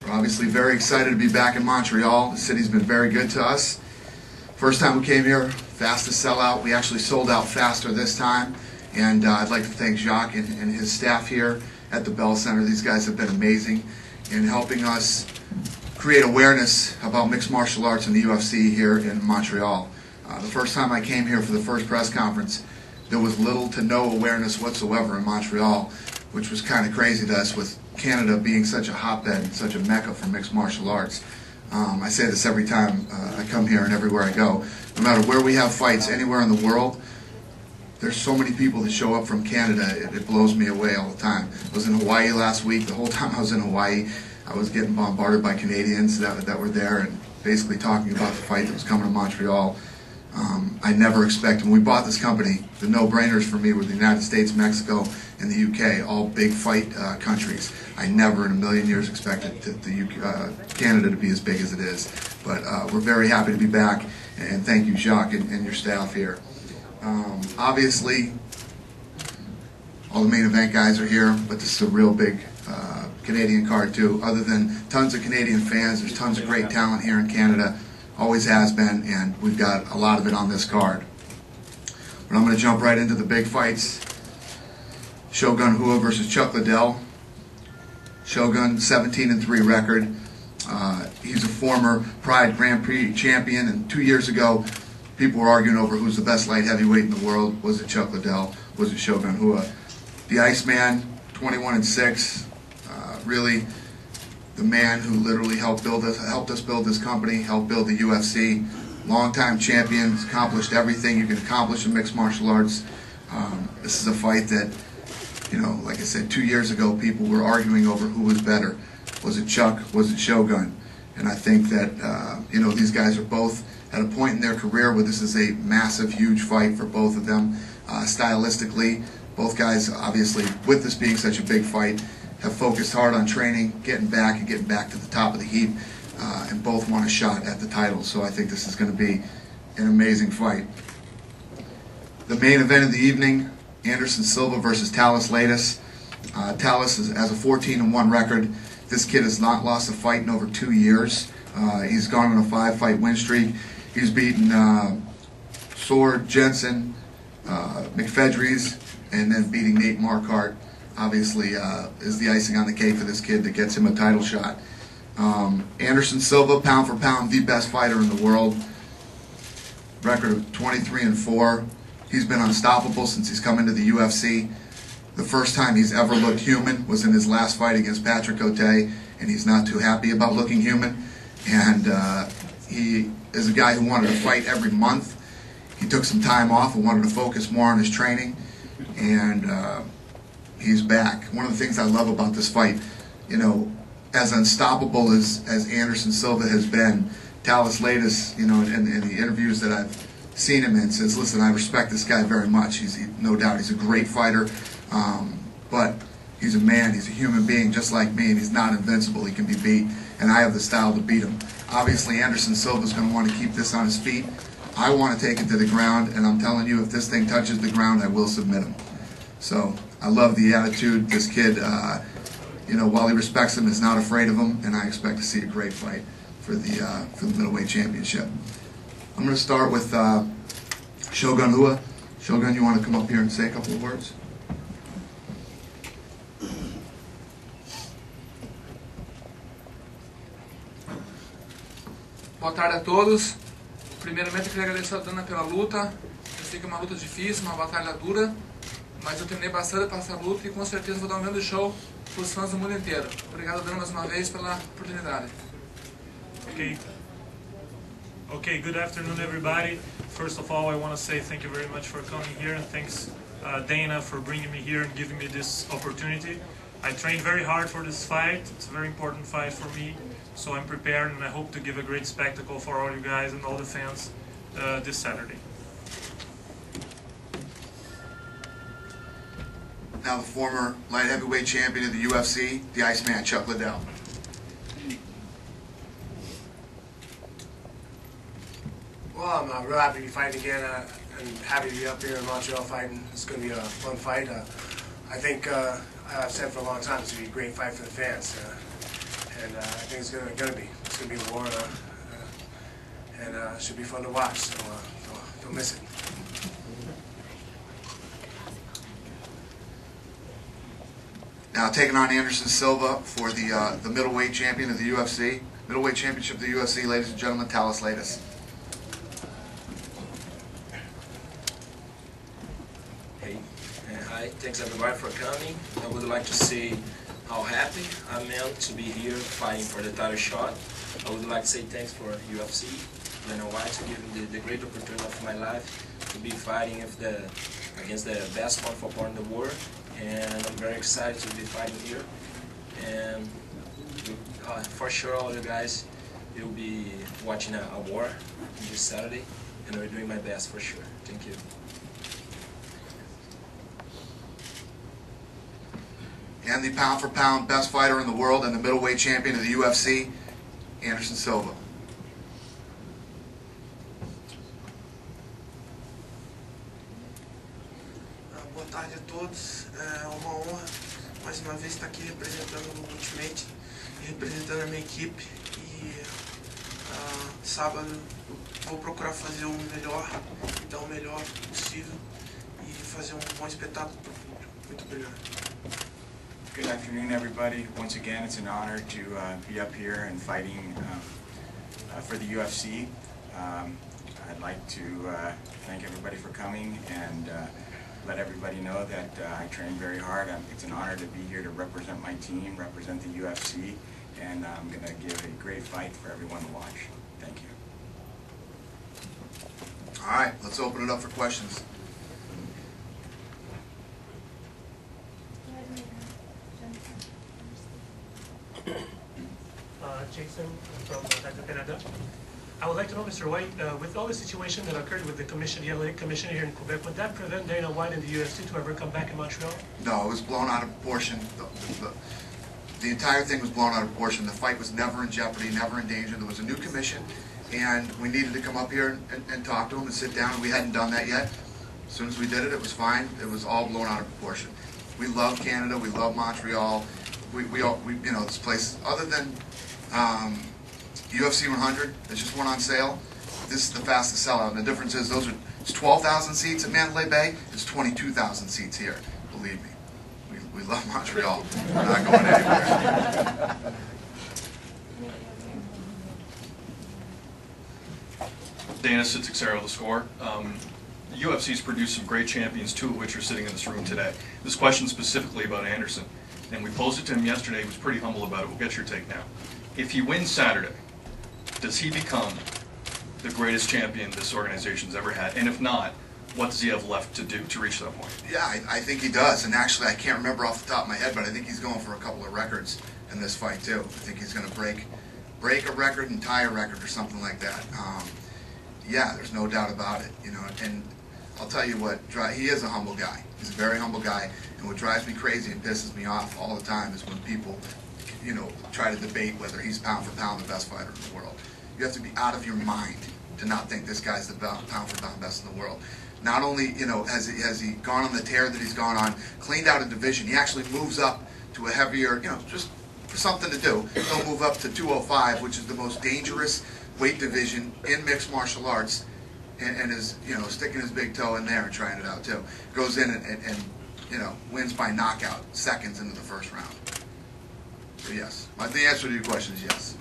We're obviously very excited to be back in Montreal. The city's been very good to us. First time we came here, fastest sellout. We actually sold out faster this time. And I'd like to thank Jacques and his staff here at the Bell Center. These guys have been amazing in helping us create awareness about mixed martial arts and the UFC here in Montreal. The first time I came here for the first press conference, there was little to no awareness whatsoever in Montreal, which was kind of crazy to us with Canada being such a hotbed and such a mecca for mixed martial arts. I say this every time I come here and everywhere I go. No matter where we have fights, anywhere in the world, there's so many people that show up from Canada, it blows me away all the time. I was in Hawaii last week. The whole time I was in Hawaii, I was getting bombarded by Canadians that were there and basically talking about the fight that was coming to Montreal. I never expected, when we bought this company, the no-brainers for me were the United States, Mexico, and the UK, all big fight countries. I never in a million years expected Canada to be as big as it is. But we're very happy to be back, and thank you, Jacques, and your staff here. Obviously, all the main event guys are here, but this is a real big Canadian card too. Other than tons of Canadian fans, there's tons of great talent here in Canada. Always has been, and we've got a lot of it on this card. But I'm going to jump right into the big fights. Shogun Rua versus Chuck Liddell. Shogun, 17-3 record. He's a former Pride Grand Prix champion, and 2 years ago, people were arguing over who's the best light heavyweight in the world. Was it Chuck Liddell? Was it Shogun Rua? The Iceman, 21-6. Really, the man who literally helped us build this company, helped build the UFC. Longtime champion, accomplished everything you can accomplish in mixed martial arts. This is a fight that, you know, like I said, 2 years ago, people were arguing over who was better. Was it Chuck? Was it Shogun? And I think that, you know, these guys are both at a point in their career where this is a massive, huge fight for both of them. Stylistically, both guys, obviously, with this being such a big fight, have focused hard on training, getting back to the top of the heap, and both want a shot at the title. So I think this is going to be an amazing fight. The main event of the evening, Anderson Silva versus Thales Leites. Thales has a 14-1 record. This kid has not lost a fight in over 2 years. He's gone on a 5-fight win streak. He's beaten Sword, Jensen, McFedries, and then beating Nate Marquardt. Obviously, is the icing on the cake for this kid that gets him a title shot. Anderson Silva, pound for pound, the best fighter in the world. Record of 23-4. He's been unstoppable since he's come into the UFC. The first time he's ever looked human was in his last fight against Patrick Cote, and he's not too happy about looking human. And he is a guy who wanted to fight every month. He took some time off and wanted to focus more on his training, and he's back. One of the things I love about this fight, you know, as unstoppable as Anderson Silva has been, Thales Leites, you know, in the interviews that I've seen him in, says, listen, I respect this guy very much. No doubt he's a great fighter, but he's a man, he's a human being just like me, and he's not invincible. He can be beat, and I have the style to beat him. Obviously, Anderson Silva is going to want to keep this on his feet. I want to take it to the ground, and I'm telling you, if this thing touches the ground, I will submit him. So I love the attitude. This kid, you know, while he respects him, is not afraid of him, and I expect to see a great fight for the middleweight championship. I'm going to start with Shogun Rua. Shogun, you want to come up here and say a couple of words? Boa tarde a todos. Primeiramente, eu queria agradecer a Dana pela luta. Eu sei que é uma luta difícil, uma batalha dura, mas eu treinei bastante para essa luta e com certeza vou dar um grande show para os fãs do mundo inteiro. Obrigado, Dana, mais uma vez pela oportunidade. Okay, good afternoon, everybody. First of all, I want to say thank you very much for coming here, and thanks Dana for bringing me here and giving me this opportunity. I trained very hard for this fight. It's a very important fight for me, so I'm prepared, and I hope to give a great spectacle for all you guys and all the fans this Saturday. Now the former light heavyweight champion of the UFC, the Iceman, Chuck Liddell. Well, I'm real happy to be fighting again and happy to be up here in Montreal fighting. It's going to be a fun fight. I think I've said for a long time it's going to be a great fight for the fans. and I think it's gonna be a war, and it should be fun to watch. So don't miss it. Now taking on Anderson Silva for the middleweight champion of the UFC, middleweight championship of the UFC, ladies and gentlemen, Talis Latis. Hi, thanks everybody for coming. I would like to say how happy I am to be here fighting for the title shot. I would like to say thanks for UFC, Dana White, to give me the great opportunity of my life to be fighting against the best one for in the world. And I'm very excited to be fighting here. And for sure all you guys will be watching a war this Saturday, and we're doing my best for sure. Thank you. And the pound-for-pound best fighter in the world and the middleweight champion of the UFC, Anderson Silva. Boa tarde a todos. É uma honra mais uma vez estar aqui representando o Ultimate e representando a minha equipe. E sábado eu vou procurar fazer o melhor e dar o melhor possível e fazer bom espetáculo para o público. Muito obrigado. Good afternoon, everybody. Once again, it's an honor to be up here and fighting for the UFC. I'd like to thank everybody for coming and let everybody know that I train very hard. It's an honor to be here to represent my team, represent the UFC, and I'm going to give a great fight for everyone to watch. Thank you. All right, let's open it up for questions. Jason from Canada. I would like to know, Mr. White, with all the situation that occurred with the athletic commission here in Quebec, would that prevent Dana White and the UFC to ever come back in Montreal? No, it was blown out of proportion. The entire thing was blown out of proportion. The fight was never in jeopardy, never in danger. There was a new commission, and we needed to come up here and talk to them and sit down, and we hadn't done that yet. As soon as we did it, it was fine. It was all blown out of proportion. We love Canada. We love Montreal. We you know, this place, other than UFC 100, there's just one on sale. This is the fastest sellout, and the difference is it's 12,000 seats at Mandalay Bay. It's 22,000 seats here. Believe me, we love Montreal. We're not going anywhere. Dana Sitzik-Saro, The Score. The UFC's produced some great champions, two of which are sitting in this room today. This question specifically about Anderson, and we posed it to him yesterday. He was pretty humble about it. We'll get your take now. If he wins Saturday, does he become the greatest champion this organization's ever had? And if not, what does he have left to do to reach that point? Yeah, I think he does. And actually, I can't remember off the top of my head, but I think he's going for a couple of records in this fight too. I think he's going to break a record and tie a record or something like that. Yeah, there's no doubt about it. You know, and I'll tell you what, he is a humble guy. He's a very humble guy. And what drives me crazy and pisses me off all the time is when people, you know, try to debate whether he's pound for pound the best fighter in the world. You have to be out of your mind to not think this guy's the pound for pound best in the world. Not only, you know, has he gone on the tear that he's gone on, cleaned out a division, he actually moves up to a heavier, you know, just for something to do. He'll move up to 205, which is the most dangerous weight division in mixed martial arts, and is, you know, sticking his big toe in there and trying it out too. Goes in and you know, wins by knockout seconds into the first round. So yes, the answer to your question is yes.